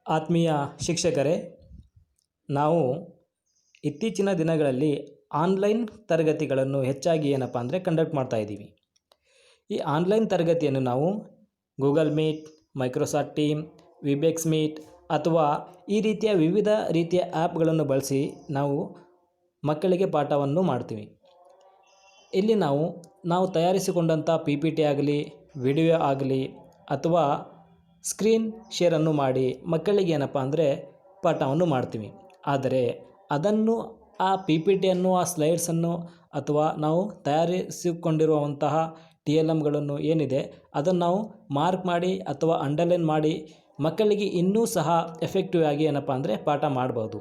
ಆತ್ಮೀಯ ಶಿಕ್ಷಕರೇ, ನಾವು ಇತ್ತೀಚಿನ ದಿನಗಳಲ್ಲಿ ಆನ್ಲೈನ್ ತರಗತಿಗಳನ್ನು ಹೆಚ್ಚಾಗಿ ಏನಪ್ಪ ಅಂದರೆ ಕಂಡಕ್ಟ್ ಮಾಡ್ತಾ ಇದ್ದೀವಿ. ಈ ಆನ್ಲೈನ್ ತರಗತಿಯನ್ನು ನಾವು Google Meet, Microsoft Team, Webex Meet ಅಥವಾ ಈ ರೀತಿಯ ವಿವಿಧ ರೀತಿಯ ಆ್ಯಪ್ಗಳನ್ನು ಬಳಸಿ ನಾವು ಮಕ್ಕಳಿಗೆ ಪಾಠವನ್ನು ಮಾಡ್ತೀವಿ. ಇಲ್ಲಿ ನಾವು ತಯಾರಿಸಿಕೊಂಡಂಥ PPT ಆಗಲಿ, ವಿಡಿಯೋ ಆಗಲಿ ಅಥವಾ ಸ್ಕ್ರೀನ್ ಶೇರನ್ನು ಮಾಡಿ ಮಕ್ಕಳಿಗೆ ಏನಪ್ಪ ಅಂದರೆ ಪಾಠವನ್ನು ಮಾಡ್ತೀವಿ. ಆದರೆ ಅದನ್ನು ಆ PPTಯನ್ನು, ಆ ಸ್ಲೈಡ್ಸನ್ನು ಅಥವಾ ನಾವು ತಯಾರಿಸಿಕೊಂಡಿರುವಂತಹ TLMಗಳನ್ನು ಏನಿದೆ ಅದನ್ನು ನಾವು ಮಾರ್ಕ್ ಮಾಡಿ ಅಥವಾ ಅಂಡರ್ಲೈನ್ ಮಾಡಿ ಮಕ್ಕಳಿಗೆ ಇನ್ನೂ ಸಹ ಎಫೆಕ್ಟಿವ್ ಆಗಿ ಏನಪ್ಪ ಅಂದರೆ ಪಾಠ ಮಾಡ್ಬೋದು.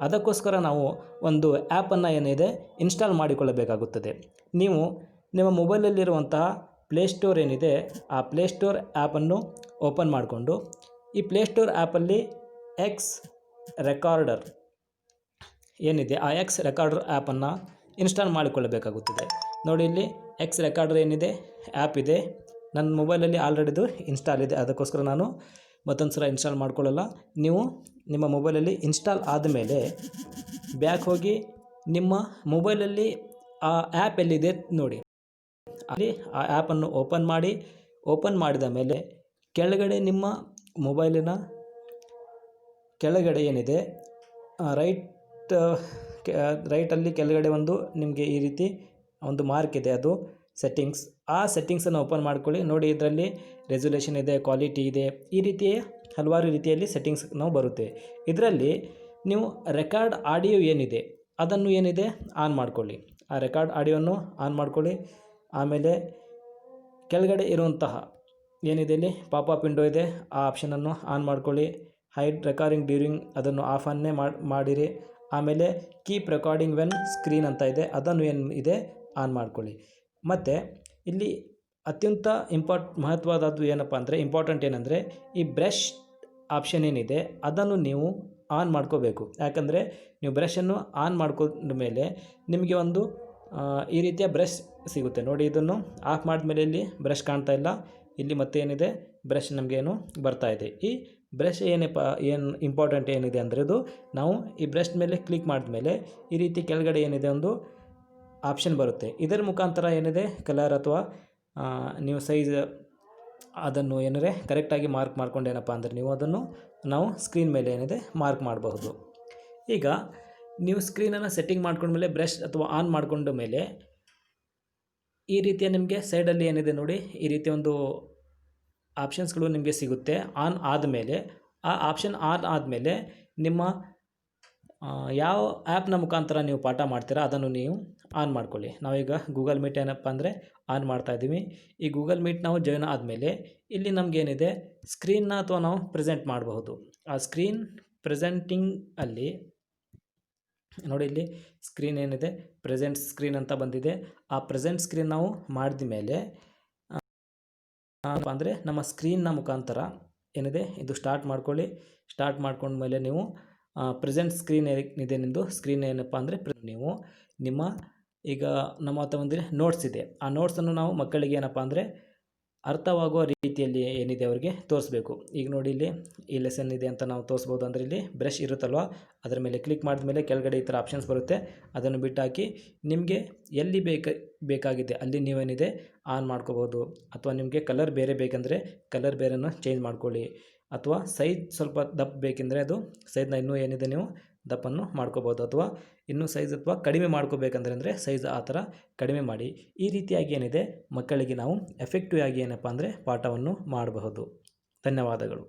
ಅದಕ್ಕೋಸ್ಕರ ನಾವು ಒಂದು ಆ್ಯಪನ್ನು ಏನಿದೆ ಇನ್ಸ್ಟಾಲ್ ಮಾಡಿಕೊಳ್ಳಬೇಕಾಗುತ್ತದೆ. ನೀವು ನಿಮ್ಮ ಮೊಬೈಲಲ್ಲಿರುವಂತಹ ಪ್ಲೇಸ್ಟೋರ್ ಏನಿದೆ ಆ ಪ್ಲೇಸ್ಟೋರ್ ಆ್ಯಪನ್ನು ಓಪನ್ ಮಾಡಿಕೊಂಡು ಈ ಪ್ಲೇಸ್ಟೋರ್ ಆ್ಯಪಲ್ಲಿ ಎಕ್ಸ್ ರೆಕಾರ್ಡರ್ ಏನಿದೆ ಆ ಎಕ್ಸ್ ರೆಕಾರ್ಡರ್ ಆ್ಯಪನ್ನು ಇನ್ಸ್ಟಾಲ್ ಮಾಡಿಕೊಳ್ಳಬೇಕಾಗುತ್ತದೆ. ನೋಡಿ, ಇಲ್ಲಿ ಎಕ್ಸ್ ರೆಕಾರ್ಡರ್ ಏನಿದೆ ಆ್ಯಪ್ ಇದೆ, ನನ್ನ ಮೊಬೈಲಲ್ಲಿ ಆಲ್ರೆಡಿದು ಇನ್ಸ್ಟಾಲ್ ಇದೆ. ಅದಕ್ಕೋಸ್ಕರ ನಾನು ಮತ್ತೊಂದು ಸಲ ಇನ್ಸ್ಟಾಲ್ ಮಾಡ್ಕೊಳ್ಳಲ್ಲ. ನೀವು ನಿಮ್ಮ ಮೊಬೈಲಲ್ಲಿ ಇನ್ಸ್ಟಾಲ್ ಆದಮೇಲೆ ಬ್ಯಾಕ್ ಹೋಗಿ ನಿಮ್ಮ ಮೊಬೈಲಲ್ಲಿ ಆ ಆ್ಯಪ್ ಎಲ್ಲಿದೆ ನೋಡಿ, ಅಲ್ಲಿ ಆ ಆ್ಯಪನ್ನು ಓಪನ್ ಮಾಡಿದ ಮೇಲೆ ಕೆಳಗಡೆ ನಿಮ್ಮ ಮೊಬೈಲಿನ ಕೆಳಗಡೆ ಏನಿದೆ ರೈಟಲ್ಲಿ ಕೆಳಗಡೆ ಒಂದು ನಿಮಗೆ ಈ ರೀತಿ ಒಂದು ಮಾರ್ಕ್ ಇದೆ, ಅದು ಸೆಟ್ಟಿಂಗ್ಸ್. ಆ ಸೆಟ್ಟಿಂಗ್ಸನ್ನು ಓಪನ್ ಮಾಡ್ಕೊಳ್ಳಿ. ನೋಡಿ, ಇದರಲ್ಲಿ ರೆಸೊಲ್ಯೂಷನ್ ಇದೆ, ಕ್ವಾಲಿಟಿ ಇದೆ, ಈ ರೀತಿಯ ಹಲವಾರು ರೀತಿಯಲ್ಲಿ ಸೆಟ್ಟಿಂಗ್ಸ್ ನಾವು ಬರುತ್ತೆ. ಇದರಲ್ಲಿ ನೀವು ರೆಕಾರ್ಡ್ ಆಡಿಯೋ ಏನಿದೆ ಅದನ್ನು ಏನಿದೆ ಆನ್ ಮಾಡ್ಕೊಳ್ಳಿ. ಆ ರೆಕಾರ್ಡ್ ಆಡಿಯೋವನ್ನು ಆನ್ ಮಾಡ್ಕೊಳ್ಳಿ. ಆಮೇಲೆ ಕೆಳಗಡೆ ಇರುವಂತಹ ಏನಿದೆ ಇಲ್ಲಿ ಪಾಪಪ್ ವಿಂಡೋ ಇದೆ, ಆ ಆಪ್ಷನನ್ನು ಆನ್ ಮಾಡ್ಕೊಳ್ಳಿ. ಹೈಡ್ ರೆಕಾರ್ಡಿಂಗ್ ಡ್ಯೂರಿಂಗ್ ಅದನ್ನು ಆಫನ್ನೇ ಮಾಡಿರಿ. ಆಮೇಲೆ ಕೀಪ್ ರೆಕಾರ್ಡಿಂಗ್ ವೆನ್ ಸ್ಕ್ರೀನ್ ಅಂತ ಇದೆ, ಅದನ್ನು ಏನಿದೆ ಆನ್ ಮಾಡ್ಕೊಳ್ಳಿ. ಮತ್ತು ಇಲ್ಲಿ ಅತ್ಯಂತ ಮಹತ್ವವಾದದ್ದು ಏನಪ್ಪ ಅಂದರೆ ಇಂಪಾರ್ಟೆಂಟ್ ಏನಂದರೆ ಈ ಬ್ರಷ್ ಆಪ್ಷನ್ ಏನಿದೆ ಅದನ್ನು ನೀವು ಆನ್ ಮಾಡ್ಕೋಬೇಕು. ಯಾಕಂದರೆ ನೀವು ಬ್ರಷನ್ನು ಆನ್ ಮಾಡ್ಕೊಂಡ ಮೇಲೆ ನಿಮಗೆ ಒಂದು ಈ ರೀತಿಯ ಬ್ರಷ್ ಸಿಗುತ್ತೆ. ನೋಡಿ, ಇದನ್ನು ಆಫ್ ಮಾಡಿದ್ಮೇಲೆ ಇಲ್ಲಿ ಬ್ರಷ್ ಕಾಣ್ತಾ ಇಲ್ಲ, ಇಲ್ಲಿ ಮತ್ತೆ ಏನಿದೆ ಬ್ರಷ್ ನಮಗೇನು ಬರ್ತಾ ಇದೆ. ಈ ಬ್ರಷ್ ಏನು ಇಂಪಾರ್ಟೆಂಟ್ ಏನಿದೆ ಅಂದರೆ ಇದು ನಾವು ಈ ಬ್ರಷ್ ಮೇಲೆ ಕ್ಲಿಕ್ ಮಾಡಿದ್ಮೇಲೆ ಈ ರೀತಿ ಕೆಳಗಡೆ ಏನಿದೆ ಒಂದು ಆಪ್ಷನ್ ಬರುತ್ತೆ. ಇದರ ಮುಖಾಂತರ ಏನಿದೆ ಕಲರ್ ಅಥವಾ ನೀವು ಸೈಜ್ ಅದನ್ನು ಏನಾರೆ ಕರೆಕ್ಟಾಗಿ ಮಾರ್ಕ್ ಮಾಡ್ಕೊಂಡು ಏನಪ್ಪ ಅಂದರೆ ನೀವು ಅದನ್ನು ನಾವು ಸ್ಕ್ರೀನ್ ಮೇಲೆ ಏನಿದೆ ಮಾರ್ಕ್ ಮಾಡಬಹುದು. ಈಗ ನೀವು ಸ್ಕ್ರೀನನ್ನು ಸೆಟ್ಟಿಂಗ್ ಮಾಡ್ಕೊಂಡ್ಮೇಲೆ ಬ್ರಷ್ ಅಥವಾ ಆನ್ ಮಾಡಿಕೊಂಡ ಮೇಲೆ ಈ ರೀತಿಯ ನಿಮಗೆ ಸೈಡಲ್ಲಿ ಏನಿದೆ ನೋಡಿ, ಈ ರೀತಿಯ ಒಂದು ಆಪ್ಷನ್ಸ್ಗಳು ನಿಮಗೆ ಸಿಗುತ್ತೆ. ಆನ್ ಆದಮೇಲೆ ಆ ಆಪ್ಷನ್ ಆನ್ ಆದಮೇಲೆ ನಿಮ್ಮ ಯಾವ ಆ್ಯಪ್ನ ಮುಖಾಂತರ ನೀವು ಪಾಠ ಮಾಡ್ತೀರಾ ಅದನ್ನು ನೀವು ಆನ್ ಮಾಡ್ಕೊಳ್ಳಿ. ನಾವೀಗ ಗೂಗಲ್ ಮೀಟ್ ಏನಪ್ಪ ಅಂದರೆ ಆನ್ ಮಾಡ್ತಾಯಿದ್ದೀವಿ. ಈ ಗೂಗಲ್ ಮೀಟ್ ನಾವು ಜಾಯ್ನ್ ಆದಮೇಲೆ ಇಲ್ಲಿ ನಮಗೇನಿದೆ ಸ್ಕ್ರೀನ್ನ ಅಥವಾ ನಾವು ಪ್ರೆಸೆಂಟ್ ಮಾಡಬಹುದು. ಆ ಸ್ಕ್ರೀನ್ ಪ್ರೆಸೆಂಟಿಂಗ್ ಅಲ್ಲಿ ನೋಡಿ, ಇಲ್ಲಿ ಸ್ಕ್ರೀನ್ ಏನಿದೆ ಪ್ರೆಸೆಂಟ್ ಸ್ಕ್ರೀನ್ ಅಂತ ಬಂದಿದೆ. ಆ ಪ್ರೆಸೆಂಟ್ ಸ್ಕ್ರೀನ್ ನಾವು ಮಾಡಿದ ಮೇಲೆ ಅಂದರೆ ನಮ್ಮ ಸ್ಕ್ರೀನ್ನ ಮುಖಾಂತರ ಏನಿದೆ ಇದು ಸ್ಟಾರ್ಟ್ ಮಾಡ್ಕೊಳ್ಳಿ. ಸ್ಟಾರ್ಟ್ ಮಾಡ್ಕೊಂಡ್ಮೇಲೆ ನೀವು ಪ್ರೆಸೆಂಟ್ ಸ್ಕ್ರೀನ್ ಏನಿದೆ ನಿಮ್ಮದು ಸ್ಕ್ರೀನ್ ಏನಪ್ಪ ಅಂದರೆ ನೀವು ನಿಮ್ಮ ಈಗ ನಮ್ಮ ಹತ್ರ ಒಂದು ನೋಟ್ಸ್ ಇದೆ. ಆ ನೋಟ್ಸನ್ನು ನಾವು ಮಕ್ಕಳಿಗೆ ಏನಪ್ಪ ಅಂದರೆ ಅರ್ಥವಾಗುವ ರೀತಿಯಲ್ಲಿ ಏನಿದೆ ಅವರಿಗೆ ತೋರಿಸ್ಬೇಕು. ಈಗ ನೋಡಿ, ಇಲ್ಲಿ ಈ ಲೆಸನ್ ಇದೆ ಅಂತ ನಾವು ತೋರಿಸ್ಬೋದು. ಅಂದರೆ ಇಲ್ಲಿ ಬ್ರಷ್ ಇರುತ್ತಲ್ವ, ಅದರ ಮೇಲೆ ಕ್ಲಿಕ್ ಮಾಡಿದ ಮೇಲೆ ಕೆಳಗಡೆ ಈ ಥರ ಆಪ್ಷನ್ಸ್ ಬರುತ್ತೆ. ಅದನ್ನು ಬಿಟ್ಟಾಕಿ ನಿಮಗೆ ಎಲ್ಲಿ ಬೇಕಾಗಿದೆ ಅಲ್ಲಿ ನೀವೇನಿದೆ ಆನ್ ಮಾಡ್ಕೋಬೋದು. ಅಥವಾ ನಿಮಗೆ ಕಲರ್ ಬೇರೆ ಬೇಕೆಂದರೆ ಕಲರ್ ಬೇರೆಯನ್ನು ಚೇಂಜ್ ಮಾಡ್ಕೊಳ್ಳಿ. ಅಥವಾ ಸೈಜ್ ಸ್ವಲ್ಪ ದಪ್ಪ ಬೇಕೆಂದರೆ ಅದು ಸೈಜ್ನ ಇನ್ನೂ ಏನಿದೆ ನೀವು ದಪ್ಪನ್ನು ಮಾಡ್ಕೋಬೋದು. ಅಥವಾ ಇನ್ನೂ ಸೈಜ್ ಅಥವಾ ಕಡಿಮೆ ಮಾಡ್ಕೋಬೇಕಂದ್ರೆ ಸೈಜ್ ಆ ಥರ ಕಡಿಮೆ ಮಾಡಿ. ಈ ರೀತಿಯಾಗಿ ಏನಿದೆ ಮಕ್ಕಳಿಗೆ ನಾವು ಎಫೆಕ್ಟಿವ್ ಆಗಿ ಏನಪ್ಪ ಅಂದರೆ ಪಾಠವನ್ನು ಮಾಡಬಹುದು. ಧನ್ಯವಾದಗಳು.